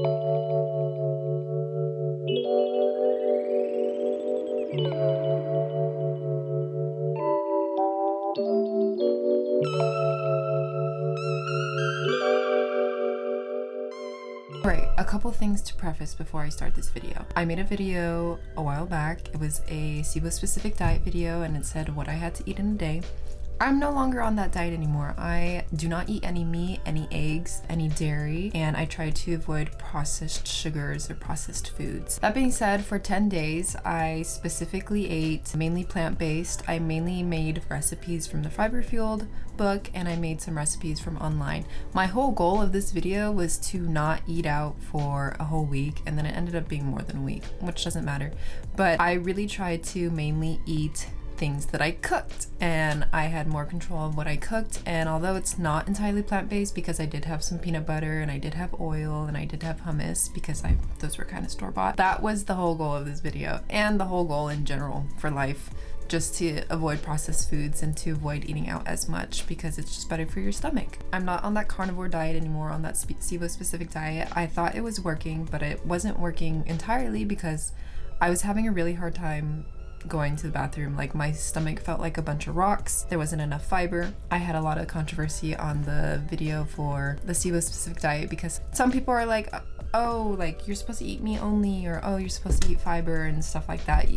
Alright, a couple things to preface before I start this video. I made a video a while back. It was a SIBO specific diet video and it said what I had to eat in a day. I'm no longer on that diet anymore. I do not eat any meat, any eggs, any dairy, and I try to avoid processed sugars or processed foods. That being said, for 10 days, I specifically ate mainly plant-based. I mainly made recipes from the Fiber Fueled book and I made some recipes from online. My whole goal of this video was to not eat out for a whole week, and then it ended up being more than a week, which doesn't matter. But I really tried to mainly eat things that I cooked, and I had more control of what I cooked. And although it's not entirely plant-based, because I did have some peanut butter and I did have oil and I did have hummus because those were kind of store-bought. That was the whole goal of this video, and the whole goal in general for life, just to avoid processed foods and to avoid eating out as much because it's just better for your stomach. I'm not on that carnivore diet anymore, on that SIBO specific diet. I thought it was working, but it wasn't working entirely because I was having a really hard time going to the bathroom. Like, my stomach felt like a bunch of rocks. There wasn't enough fiber. I had a lot of controversy on the video for the SIBO specific diet because some people are like, oh, like, you're supposed to eat meat only, or oh, you're supposed to eat fiber and stuff like that.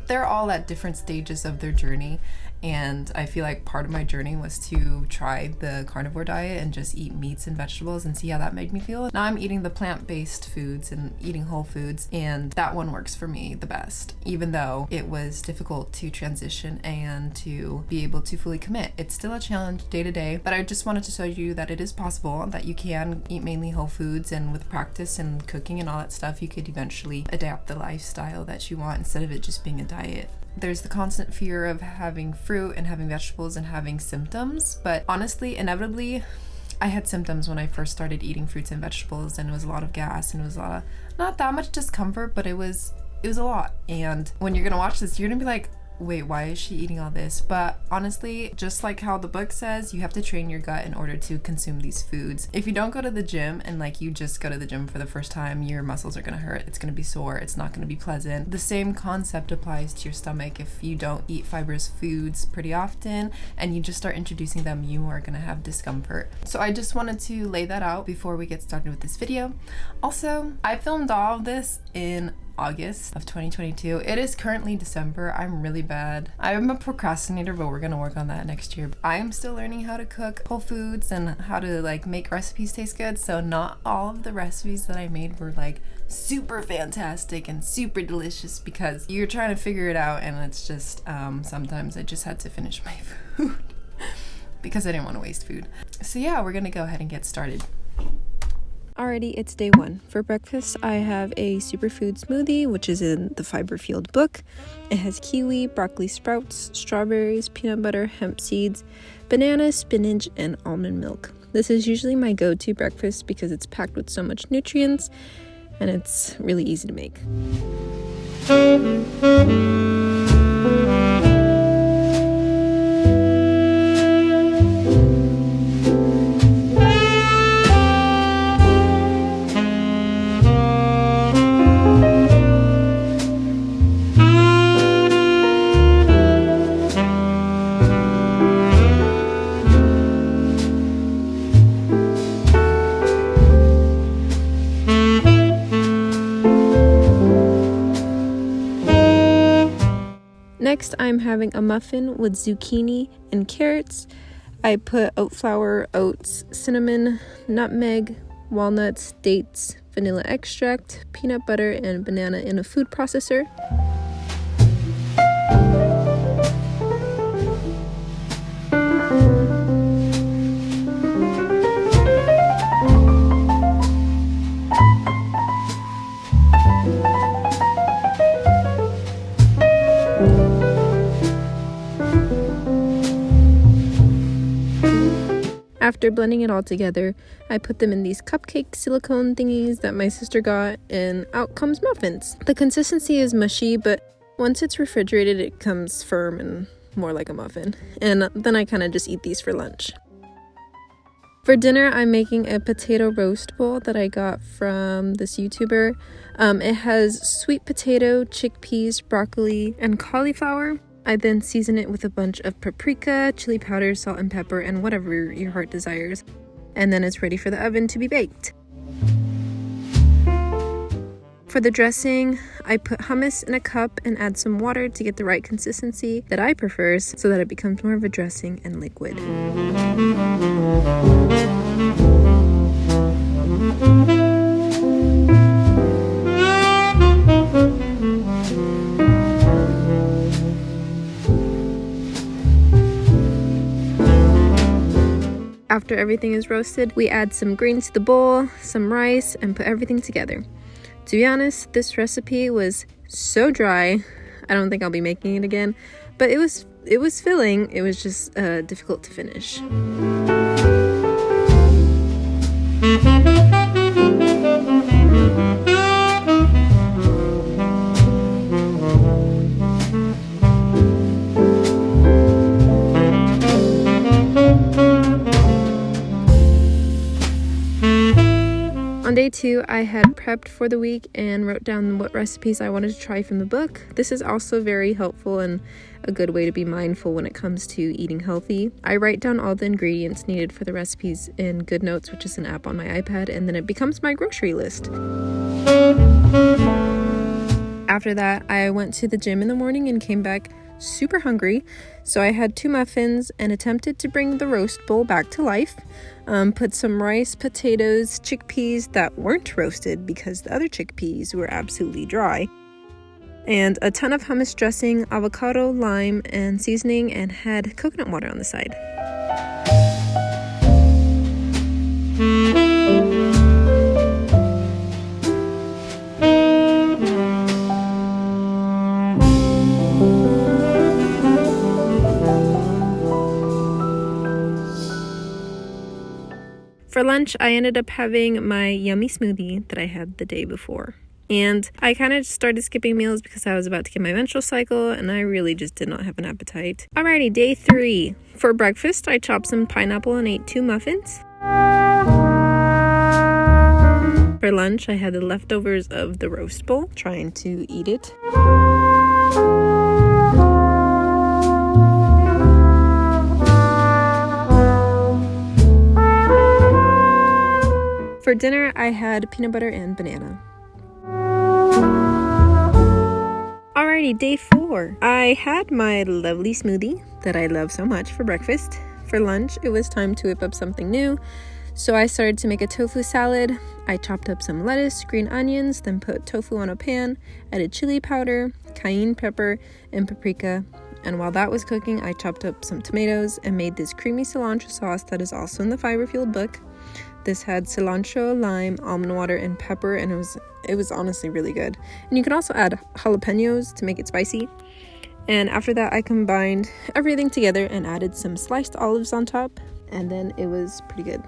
They're all at different stages of their journey, and I feel like part of my journey was to try the carnivore diet and just eat meats and vegetables and see how that made me feel. Now I'm eating the plant-based foods and eating whole foods, and that one works for me the best, even though it was difficult to transition and to be able to fully commit. It's still a challenge day to day, but I just wanted to show you that it is possible, that you can eat mainly whole foods, and with practice and cooking and all that stuff, you could eventually adapt the lifestyle that you want instead of it just being a diet. There's the constant fear of having fruit and having vegetables and having symptoms, but honestly, inevitably, I had symptoms when I first started eating fruits and vegetables, and it was a lot of gas and it was a lot of, not that much discomfort, but it was a lot. And when you're gonna watch this, you're gonna be like, wait, why is she eating all this? But honestly, just like how the book says, you have to train your gut in order to consume these foods. If you don't go to the gym and like you just go to the gym for the first time, your muscles are gonna hurt, it's gonna be sore, it's not gonna be pleasant. The same concept applies to your stomach. If you don't eat fibrous foods pretty often and you just start introducing them, you are gonna have discomfort. So I just wanted to lay that out before we get started with this video. Also, I filmed all of this in August of 2022. It is currently December. I'm really bad. I'm a procrastinator, but we're gonna work on that next year. I'm still learning how to cook whole foods and how to like make recipes taste good. So not all of the recipes that I made were like super fantastic and super delicious, because you're trying to figure it out, and it's just sometimes I just had to finish my food because I didn't want to waste food. So yeah, we're gonna go ahead and get started. Alrighty, it's day one. For breakfast, I have a superfood smoothie, which is in the Fiber Fueled book. It has kiwi, broccoli sprouts, strawberries, peanut butter, hemp seeds, banana, spinach, and almond milk. This is usually my go-to breakfast because it's packed with so much nutrients and it's really easy to make. Next, I'm having a muffin with zucchini and carrots. I put oat flour, oats, cinnamon, nutmeg, walnuts, dates, vanilla extract, peanut butter, and banana in a food processor. After blending it all together, I put them in these cupcake silicone thingies that my sister got, and out comes muffins. The consistency is mushy, but once it's refrigerated, it comes firm and more like a muffin. And then I kind of just eat these for lunch. For dinner, I'm making a potato roast bowl that I got from this YouTuber. It has sweet potato, chickpeas, broccoli, and cauliflower. I then season it with a bunch of paprika, chili powder, salt and pepper, and whatever your heart desires. And then it's ready for the oven to be baked. For the dressing, I put hummus in a cup and add some water to get the right consistency that I prefer so that it becomes more of a dressing and liquid. After everything is roasted, we add some greens to the bowl, some rice, and put everything together. To be honest, this recipe was so dry, I don't think I'll be making it again, but it was filling, it was just difficult to finish. On day 2, I had prepped for the week and wrote down what recipes I wanted to try from the book. This is also very helpful and a good way to be mindful when it comes to eating healthy. I write down all the ingredients needed for the recipes in GoodNotes, which is an app on my iPad, and then it becomes my grocery list. After that, I went to the gym in the morning and came back super hungry, so I had 2 muffins and attempted to bring the roast bowl back to life. Put some rice, potatoes, chickpeas that weren't roasted because the other chickpeas were absolutely dry, and a ton of hummus dressing, avocado, lime, and seasoning, and had coconut water on the side. For lunch, I ended up having my yummy smoothie that I had the day before. And I kind of started skipping meals because I was about to get my menstrual cycle and I really just did not have an appetite. Alrighty, day 3. For breakfast, I chopped some pineapple and ate 2 muffins. For lunch, I had the leftovers of the roast bowl, trying to eat it. For dinner, I had peanut butter and banana. Alrighty, day 4. I had my lovely smoothie that I love so much for breakfast. For lunch, it was time to whip up something new, so I started to make a tofu salad. I chopped up some lettuce, green onions, then put tofu on a pan, added chili powder, cayenne pepper, and paprika. And while that was cooking, I chopped up some tomatoes and made this creamy cilantro sauce that is also in the fiber-fueled book. This had cilantro, lime, almond water, and pepper, and it was honestly really good. And you can also add jalapenos to make it spicy. And after that, I combined everything together and added some sliced olives on top, and then it was pretty good.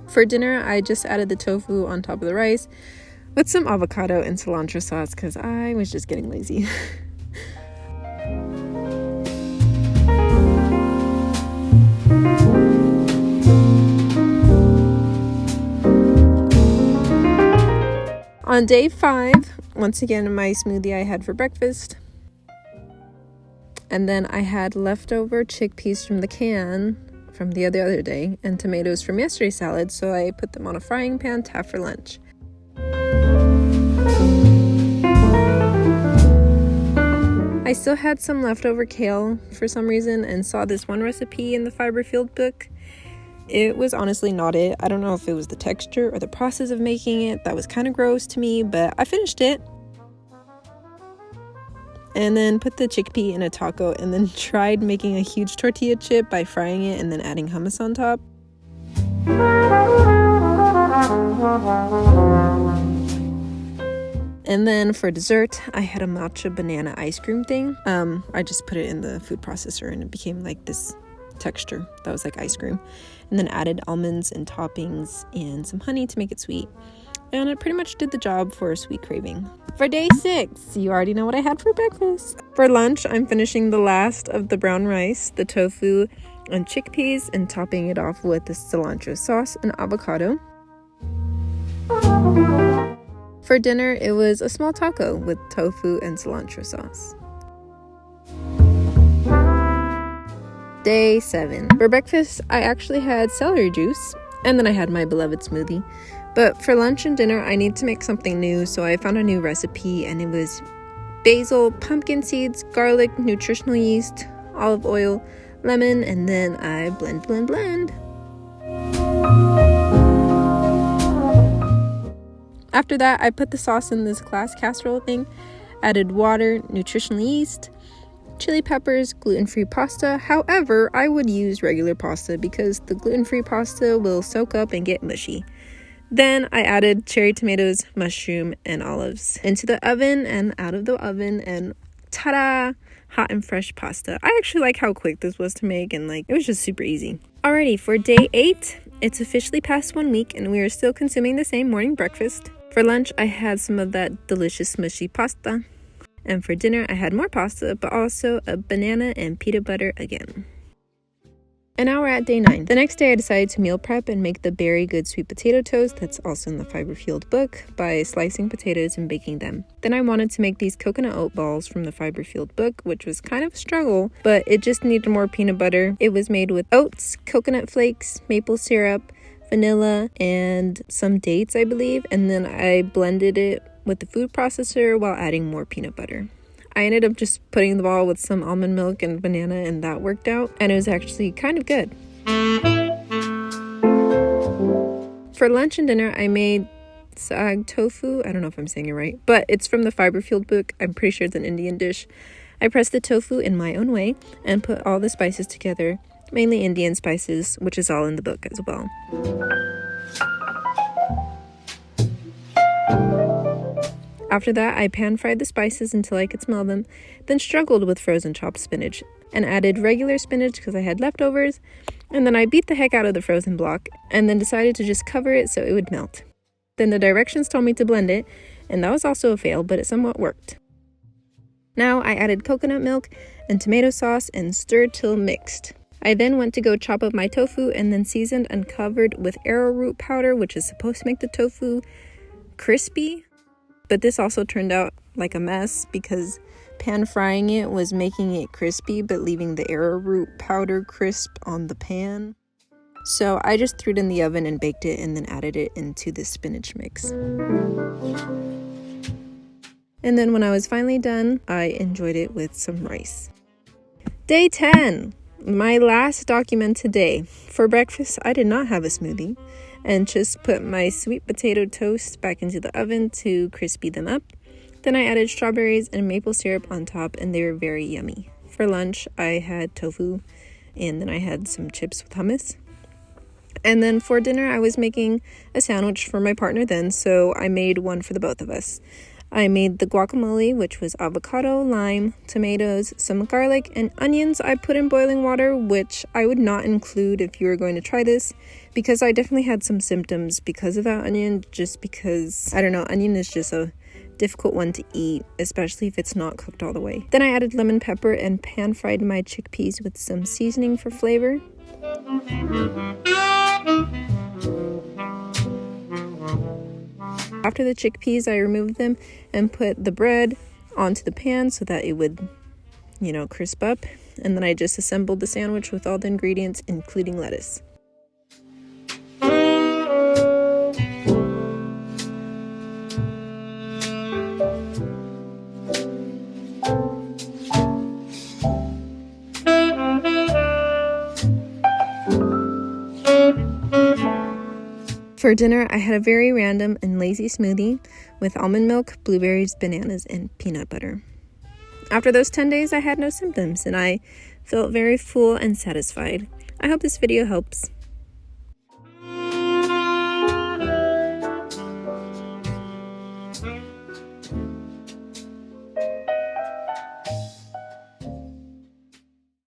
For dinner, I just added the tofu on top of the rice with some avocado and cilantro sauce because I was just getting lazy. On day 5, once again, my smoothie I had for breakfast. And then I had leftover chickpeas from the can from the other day and tomatoes from yesterday's salad, so I put them on a frying pan to have for lunch. I still had some leftover kale for some reason and saw this one recipe in the fiber-fueled book. It was honestly not it. I don't know if it was the texture or the process of making it that was kind of gross to me, but I finished it. And then put the chickpea in a taco and then tried making a huge tortilla chip by frying it and then adding hummus on top. And then for dessert, I had a matcha banana ice cream thing. I just put it in the food processor and it became like this texture that was like ice cream, and then added almonds and toppings and some honey to make it sweet, and it pretty much did the job for a sweet craving. For day 6, you already know what I had for breakfast. For lunch, I'm finishing the last of the brown rice, the tofu, and chickpeas and topping it off with the cilantro sauce and avocado. For dinner, it was a small taco with tofu and cilantro sauce. Day 7. For breakfast, I actually had celery juice, and then I had my beloved smoothie. But for lunch and dinner, I need to make something new, so I found a new recipe, and it was basil, pumpkin seeds, garlic, nutritional yeast, olive oil, lemon, and then I blend. After that, I put the sauce in this glass casserole thing, added water, nutritional yeast, chili peppers, gluten-free pasta. However, I would use regular pasta because the gluten-free pasta will soak up and get mushy. Then I added cherry tomatoes, mushroom, and olives into the oven and out of the oven, and ta-da! Hot and fresh pasta. I actually like how quick this was to make, and it was just super easy. Alrighty, for day 8, it's officially past 1 week and we are still consuming the same morning breakfast. For lunch, I had some of that delicious mushy pasta. And for dinner, I had more pasta, but also a banana and peanut butter again. And now we're at day 9. The next day, I decided to meal prep and make the Very Good Sweet Potato Toast that's also in the Fiber Fueled book by slicing potatoes and baking them. Then I wanted to make these coconut oat balls from the Fiber Fueled book, which was kind of a struggle, but it just needed more peanut butter. It was made with oats, coconut flakes, maple syrup, vanilla, and some dates, I believe, and then I blended it with the food processor while adding more peanut butter. I ended up just putting the ball with some almond milk and banana, and that worked out, and it was actually kind of good. For lunch and dinner, I made sag tofu. I don't know if I'm saying it right, but it's from the Fiber Fueled book. I'm pretty sure it's an Indian dish. I pressed the tofu in my own way and put all the spices together, mainly Indian spices, which is all in the book as well. After that, I pan-fried the spices until I could smell them, then struggled with frozen chopped spinach, and added regular spinach because I had leftovers, and then I beat the heck out of the frozen block, and then decided to just cover it so it would melt. Then the directions told me to blend it, and that was also a fail, but it somewhat worked. Now I added coconut milk and tomato sauce and stirred till mixed. I then went to go chop up my tofu and then seasoned and covered with arrowroot powder, which is supposed to make the tofu crispy. But this also turned out like a mess because pan frying it was making it crispy but leaving the arrowroot powder crisp on the pan. So I just threw it in the oven and baked it and then added it into the spinach mix. And then when I was finally done, I enjoyed it with some rice. Day 10, my last documented day. For breakfast, I did not have a smoothie and just put my sweet potato toast back into the oven to crispy them up. Then I added strawberries and maple syrup on top, and they were very yummy. For lunch, I had tofu, and then I had some chips with hummus. And then for dinner, I was making a sandwich for my partner then, so I made one for the both of us. I made the guacamole, which was avocado, lime, tomatoes, some garlic, and onions I put in boiling water, which I would not include if you were going to try this, because I definitely had some symptoms because of that onion, just because, I don't know, onion is just a difficult one to eat, especially if it's not cooked all the way. Then I added lemon pepper and pan-fried my chickpeas with some seasoning for flavor. After the chickpeas, I removed them and put the bread onto the pan so that it would, crisp up. And then I just assembled the sandwich with all the ingredients, including lettuce. For dinner, I had a very random and lazy smoothie with almond milk, blueberries, bananas, and peanut butter. After those 10 days, I had no symptoms, and I felt very full and satisfied. I hope this video helps.